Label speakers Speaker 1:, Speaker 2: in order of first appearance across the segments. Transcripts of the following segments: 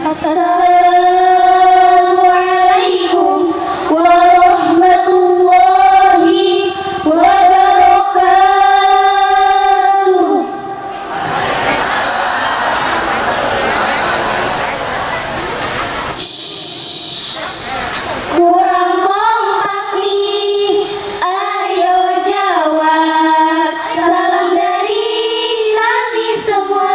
Speaker 1: Assalamualaikum warahmatullahi wabarakatuh. Kurang kompak nih, ayo jawab. Salam dari kami semua.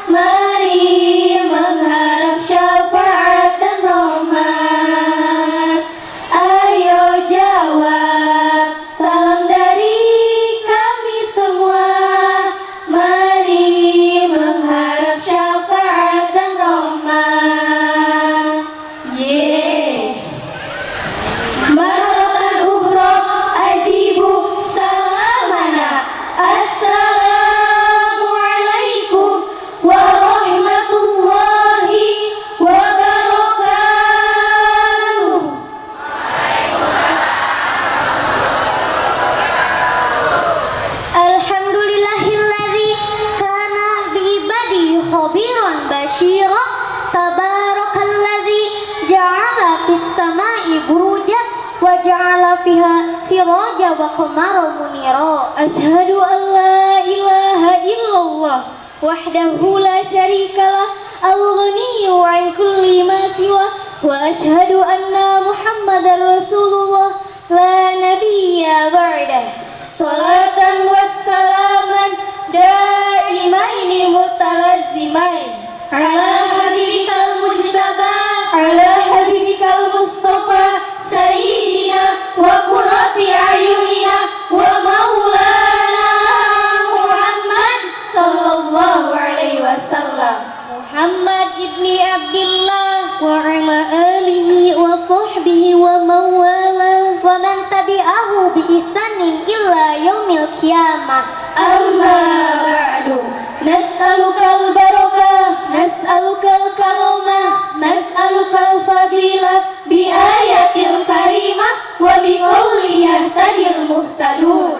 Speaker 1: Mari mengharap syafaat dan rahmat. Ayo jawab. Salam dari kami semua. Mari mengharap syafaat dan rahmat. Maratan ukhra ajibu salamana. Assalamualaikum warahmatullahi wabarakatuh. Alhamdulillahilladzi kana bi'ibadi khabiran basyira. Tabarakalladzi ja'ala fis sama'i burujan wa ja'ala fiha siraja wa qamara munira. Asyhadu an la ilaha illallah wahdahu la syarikalah al-ghaniyyu 'an kulli ma siwa wa asyhadu anna Muhammadar Rasulullah la nabiyya ba'dah. Salatan wassalaman daimaini mutalazzimain ala habibikal mujtaba ala habibikal mustafa sayyidina wa qurrati ayunina wa maulana Muhammad sallallahu alaihi wasallam. Muhammad ibni Abdillah wa ala alihi wa sahbihi wa mawala wa man tabi'ahu bi ihsanin illa yaumil qiyamah. Amma ba'du, nas'alukal barakah, nas'alukal karamah, nas'alukal fadilah bi ayatil karimah wa bi qawli yahtadil muhtadun.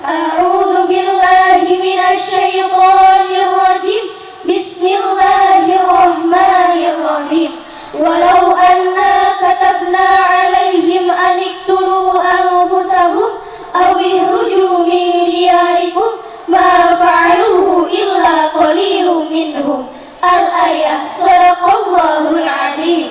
Speaker 1: A'udzu billahi minasy syaithanir rajim. Bismillahirrahmanirrahim. Walau anna katabna 'alaihim an iqtulu anfusahum aw ikhruju min diyarikum ma fa'aluhu illa qalilun minhum. Al-ayah. Shadaqallahul azim.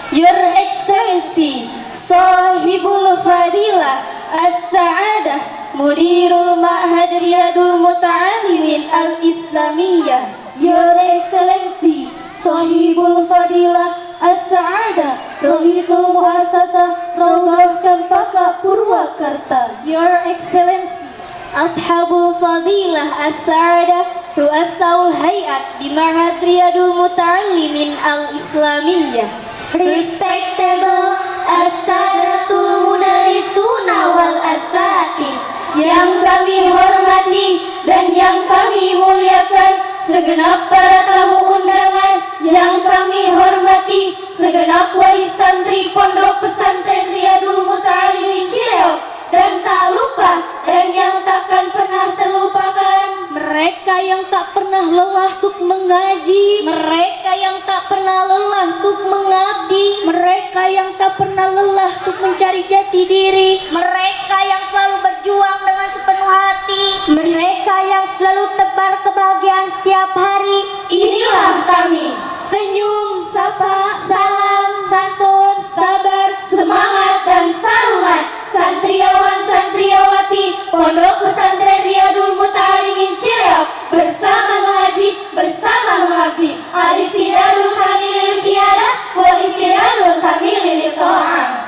Speaker 1: Your Excellency Sahibul Fadilah As-Sa'adah Mudirul Ma'had Riyadul Muta'alimin Al-Islamiyah. Your Excellency Sahibul Fadilah As-Sa'adah Raisul Muassasah Rawdah Campaka Purwakarta. Your Excellency Ashabul Fadilah As-Sa'adah Ru'asaul Hayat Bima'had Riyadul Muta'alimin Al-Islamiyah. Respectable As-Sadatul Munarisuna wal Asatin, yang kami hormati dan yang kami muliakan, segenap para tamu undangan yang kami hormati, segenap wali santri Pondok Pesantren Riyadul Muta'alimin Cireog, dan tak lupa dan yang takkan pernah terlupakan mereka yang tak pernah lelah tuk mengaji, mereka yang tak pernah lelah tuk mengabdi, mereka yang tak pernah lelah tuk mencari jati diri, mereka yang selalu berjuang dengan sepenuh hati, mereka yang selalu tebar kebahagiaan setiap hari. Inilah kami. Senyum, sapa, salam, santun, sabar, semangat dan sarungan santriawan-santriawati Pondok Pesantren Riyadul Muta'alimin Cireog, bersama mengaji, bersama mengabdi. Al-istidadul kamilil qiyadah wal istidadul kamilil ta'ah.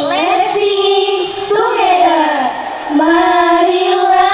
Speaker 1: Let's sing together. Marilah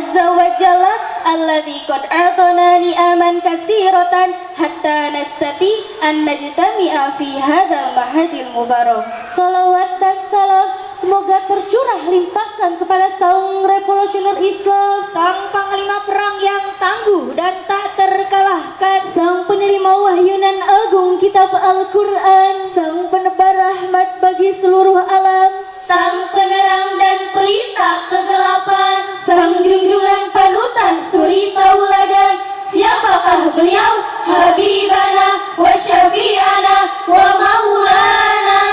Speaker 1: azza wa jalla alladzi qad a'tana ni'aman katsiratan hatta nastati an najtami'a fi hadzal mahadil mubarak.
Speaker 2: Salawat dan salam semoga tercurah limpahkan kepada sang revolusioner Islam,
Speaker 3: sang panglima perang yang tangguh dan tak terkalahkan,
Speaker 2: sang penerima wahyunan agung kitab Al-Quran,
Speaker 4: sang penebar rahmat bagi seluruh alam,
Speaker 1: sang penerang dan pelita kegelapan, sang junjungan panutan suri tauladan. Siapakah beliau? Habibana wa syafi'ana wa maulana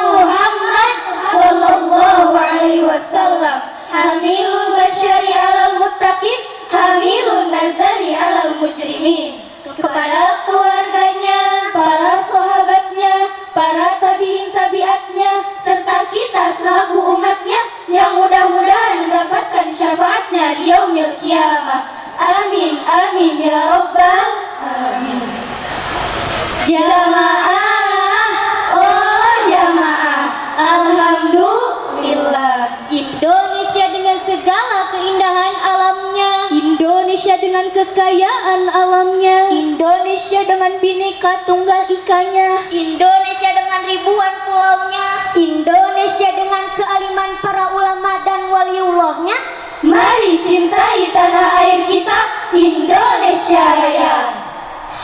Speaker 1: Muhammad sallallahu alaihi wasallam, hamilul basyari alal muttaqin, hamilun nazari alal mujrimin. Kepada keluarganya, para sahabatnya, para tabi'in tabi'atnya, serta kita selaku umatnya yang mudah-mudahan mendapatkan syafaatnya di yaumil qiyamah. Amin, amin ya rabbal alamin. Jamaah, oh jamaah, alhamdulillah.
Speaker 3: Indonesia dengan segala keindahan alamnya,
Speaker 4: Indonesia dengan kekayaan alamnya,
Speaker 2: Indonesia dengan bineka tunggal ikanya,
Speaker 3: Indonesia dengan ribuan pulaunya, Indonesia dengan kealiman para ulama dan waliullahnya.
Speaker 1: Mari cintai tanah air kita, Indonesia Raya.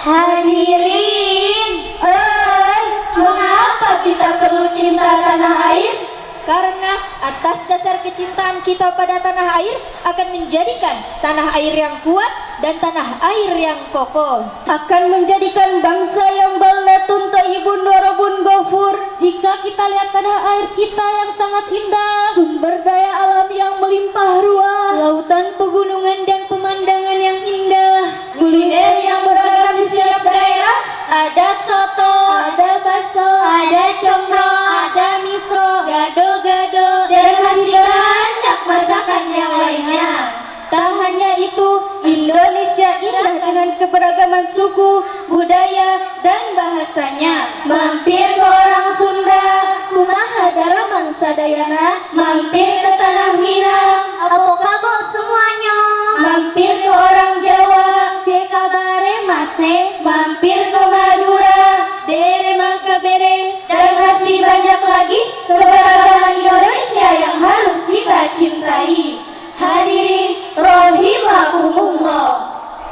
Speaker 1: Hadirin, mengapa kita perlu cinta tanah air?
Speaker 3: Karena atas dasar kecintaan kita pada tanah air akan menjadikan tanah air yang kuat dan tanah air yang kokoh,
Speaker 1: Akan menjadikan bangsa yang baldatun thayyibun warabun ghafur.
Speaker 2: jika kita lihat tanah air kita yang sangat indah,
Speaker 4: sumber daya alam yang melimpah ruah,
Speaker 2: lautan, pegunungan dan pemandangan yang indah,
Speaker 1: Kuliner yang beragam di setiap daerah, ada soto,
Speaker 4: ada bakso,
Speaker 1: ada comro,
Speaker 4: ada misro,
Speaker 1: gado-gado, dan masih banyak masakan yang lainnya. Tak hanya itu, Indonesia indah dengan keberagaman suku, budaya, dan bahasanya. Mampir ke orang Sunda,
Speaker 4: kumaha daramang sadayana,
Speaker 1: mampir ke Tanah Minang,
Speaker 4: apa kabar semuanya,
Speaker 1: mampir ke orang Jawa,
Speaker 4: piye kabare mase,
Speaker 1: mampir ke Madura,
Speaker 4: dere makabere,
Speaker 1: dan masih banyak lagi keberagaman Indonesia yang harus kita cintai. Hadirin rahimakumullah.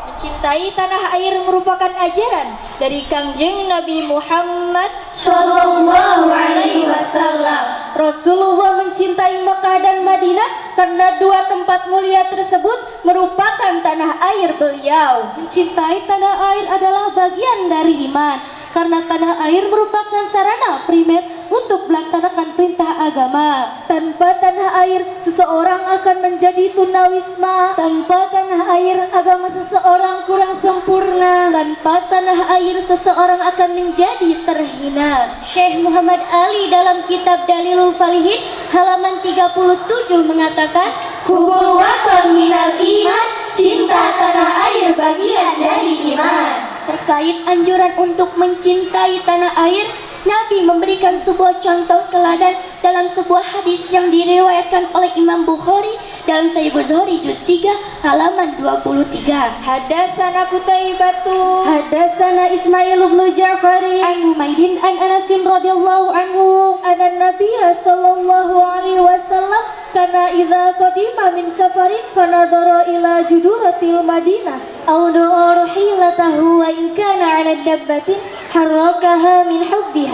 Speaker 3: mencintai tanah air merupakan ajaran dari Kangjeng Nabi Muhammad
Speaker 1: Sallallahu alaihi wasallam. Rasulullah mencintai Mekah dan Madinah karena dua tempat mulia tersebut merupakan tanah air beliau.
Speaker 2: mencintai tanah air adalah bagian dari iman, karena tanah air merupakan sarana primer untuk melaksanakan perintah agama.
Speaker 4: tanpa tanah air seseorang akan menjadi tunawisma,
Speaker 2: Tanpa tanah air agama seseorang kurang sempurna.
Speaker 4: tanpa tanah air seseorang akan menjadi terhina.
Speaker 3: Syekh Muhammad Ali dalam kitab Dalilul Falihin halaman 37 mengatakan,
Speaker 1: Hubul watan minal iman, cinta tanah air bagian dari iman.
Speaker 2: Terkait anjuran untuk mencintai tanah air, Nabi memberikan sebuah contoh teladan dalam sebuah hadis yang diriwayatkan oleh Imam Bukhari dalam Sahih Bukhari juz 3 halaman 23.
Speaker 3: Hadasana Kutaibatu
Speaker 1: Hadasana Ismail bin Ja'fari
Speaker 2: An Humaydin an Anasin radhiyallahu anhu.
Speaker 4: Anan Nabiya sallallahu alaihi wasallam kana idza qadima min safarin fanadhara ila juduratil Madinah.
Speaker 2: Audu'u ruhilatahu wa in kana 'ala dabbatin harrakaha min hubbiha.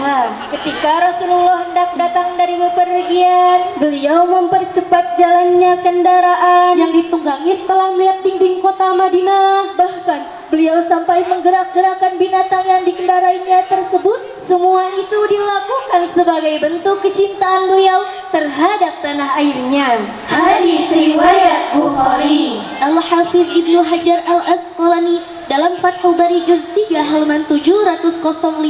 Speaker 3: ketika Rasulullah hendak datang dari bepergian,
Speaker 1: beliau mempercepat jalannya kendaraan
Speaker 2: Yang ditunggangi setelah melihat dinding kota Madinah.
Speaker 4: Bahkan beliau sampai menggerak-gerakan binatang yang dikendarainya tersebut.
Speaker 2: Semua itu dilakukan sebagai bentuk kecintaan beliau terhadap tanah airnya.
Speaker 1: Hadis riwayat Bukhari.
Speaker 2: Al-Hafidh Ibnu Hajar Al-Asqalani dalam Fathul Bari juz 3 halaman 705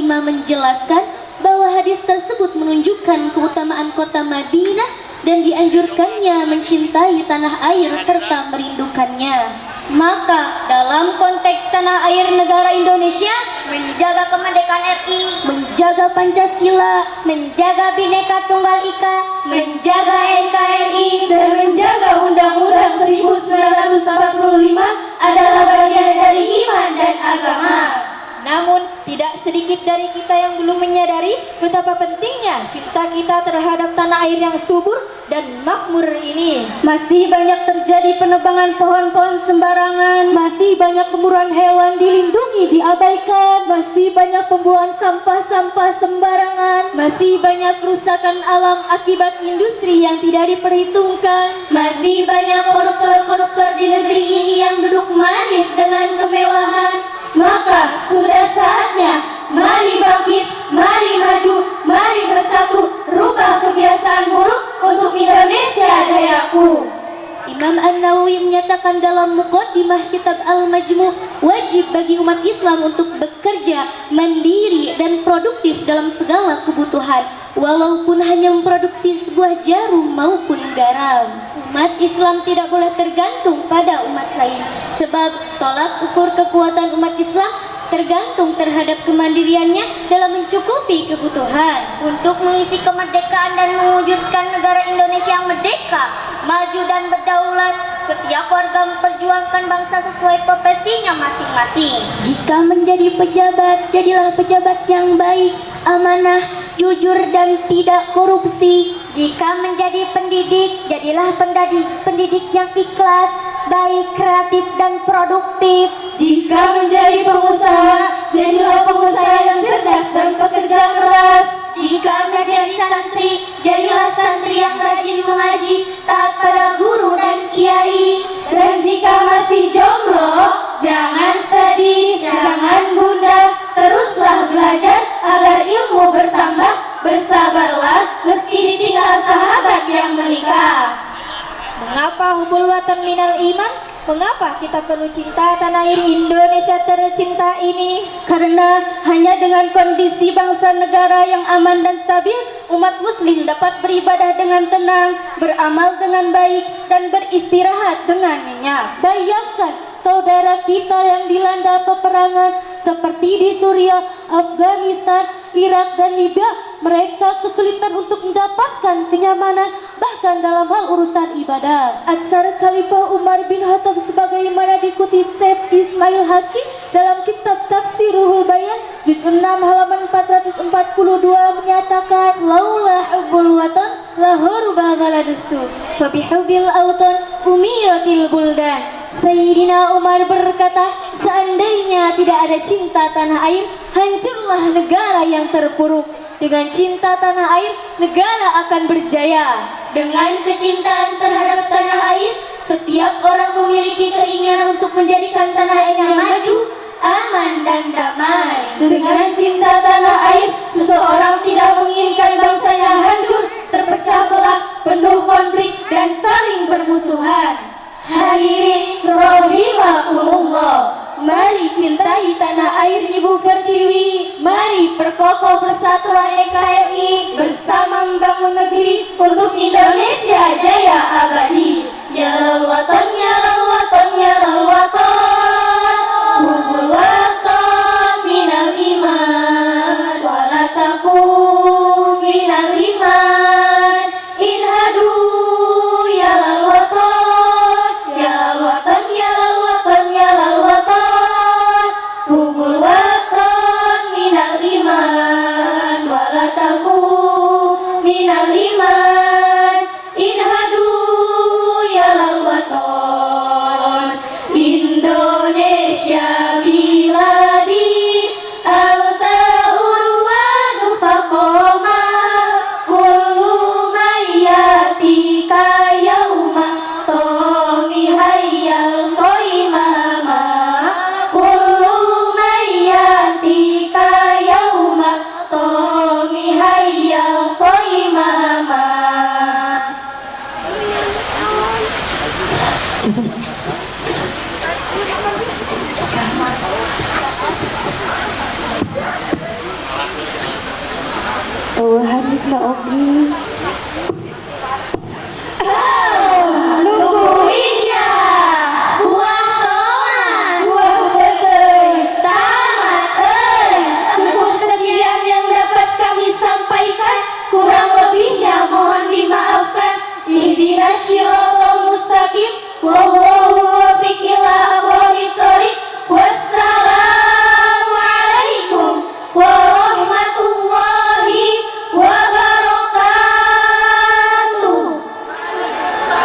Speaker 2: menjelaskan bahwa hadis tersebut menunjukkan keutamaan kota Madinah dan dianjurkannya mencintai tanah air serta merindukannya.
Speaker 3: maka dalam konteks tanah air negara Indonesia
Speaker 1: menjaga kemerdekaan RI,
Speaker 2: menjaga Pancasila,
Speaker 1: menjaga Bhinneka Tunggal Ika, menjaga NKRI,
Speaker 4: dan menjaga Undang-Undang 1945
Speaker 1: adalah bagian dari iman dan agama.
Speaker 3: Namun, tidak sedikit dari kita yang belum menyadari betapa pentingnya cinta kita terhadap tanah air yang subur dan makmur ini.
Speaker 4: Masih banyak terjadi penebangan pohon-pohon sembarangan, masih banyak pemburuan hewan dilindungi diabaikan, masih banyak pembuangan sampah-sampah sembarangan,
Speaker 3: Masih banyak kerusakan alam akibat industri yang tidak diperhitungkan.
Speaker 1: Masih banyak koruptor-koruptor di negeri ini yang duduk manis dengan kemewahan. Maka sudah saatnya, mari bangkit, mari maju, mari bersatu, rubah kebiasaan buruk untuk Indonesia Jayaku.
Speaker 2: Imam An-Nawawi menyatakan dalam Muqaddimah kitab Al-Majmu', wajib bagi umat Islam untuk bekerja mandiri dan produktif dalam segala kebutuhan, walaupun hanya memproduksi sebuah jarum maupun garam. Umat Islam tidak boleh tergantung pada umat lain, sebab tolak ukur kekuatan umat Islam tergantung terhadap kemandiriannya dalam mencukupi kebutuhan.
Speaker 1: Untuk mengisi kemerdekaan dan mewujudkan negara Indonesia yang merdeka, maju dan berdaulat, setiap warga memperjuangkan bangsa sesuai profesinya masing-masing.
Speaker 2: Jika menjadi pejabat, jadilah pejabat yang baik, amanah, jujur dan tidak korupsi.
Speaker 1: Jika menjadi pendidik, jadilah pendidik yang ikhlas, baik, kreatif dan produktif.
Speaker 4: jika menjadi pengusaha, jadilah pengusaha yang cerdas dan pekerja keras.
Speaker 1: Jika menjadi santri, jadilah santri yang rajin mengaji, taat pada guru dan kiai.
Speaker 4: Dan jika masih jomblo, jangan sedih, jangan gundah, teruslah belajar agar ilmu bertambah. Bersabarlah meski ditinggal sahabat yang menikah.
Speaker 3: Mengapa hubul watan minal iman? Mengapa kita perlu cinta tanah air Indonesia tercinta ini?
Speaker 4: Karena hanya dengan kondisi bangsa negara yang aman dan stabil, umat muslim dapat beribadah dengan tenang, beramal dengan baik, dan beristirahat dengan nyenyak. Bayangkan saudara kita yang dilanda peperangan seperti di Suriah, Afghanistan, Irak, dan Libya. Mereka kesulitan untuk mendapatkan kenyamanan bahkan dalam hal urusan ibadah. Atsar Khalifah Umar bin Khattab sebagaimana dikutip Syekh Ismail Hakim dalam kitab Tafsir Ruhul Bayan juz 6 halaman 442 menyatakan,
Speaker 3: Laula hubbul watan lahurba baladusu fa bihubbil autan umiratil buldan. Sayyidina Umar berkata, seandainya tidak ada cinta tanah air, hancurlah negara yang terpuruk. Dengan cinta tanah air, negara akan berjaya.
Speaker 1: Dengan kecintaan terhadap tanah air, setiap orang memiliki keinginan untuk menjadikan tanah airnya maju, aman dan damai.
Speaker 4: dengan cinta tanah air, seseorang tidak menginginkan bangsanya hancur, terpecah belah, penuh konflik, dan saling bermusuhan.
Speaker 1: Hadirin rahimakumullah,
Speaker 4: Mari cintai tanah air Ibu Pertiwi. Mari perkokoh persatuan NKRI bersama membangun negeri untuk Indonesia jaya abadi. Ya lal watan, ya lal watan, ya lal watan, hubbul watan minal iman, wala takum minal iman, inhadu ya lal watan, ya lal watan, ya lal watan, ya lal watan, hubbul watan minal iman, wala takum minal iman, inhadu ya lal watan. Indonesia biladi anta urwanu faqoma kullu mayyatika yauma tomi hayyal qoimama kullu mayyatika yauma tomi hayyal qoimama. Oh, hadikna ogi.
Speaker 1: nungguinnya buah tomat,
Speaker 4: Buah beteng,
Speaker 1: tamat euy, yang lebihnya mohon dimaafkan. Ihdinas syiratal mustaqim,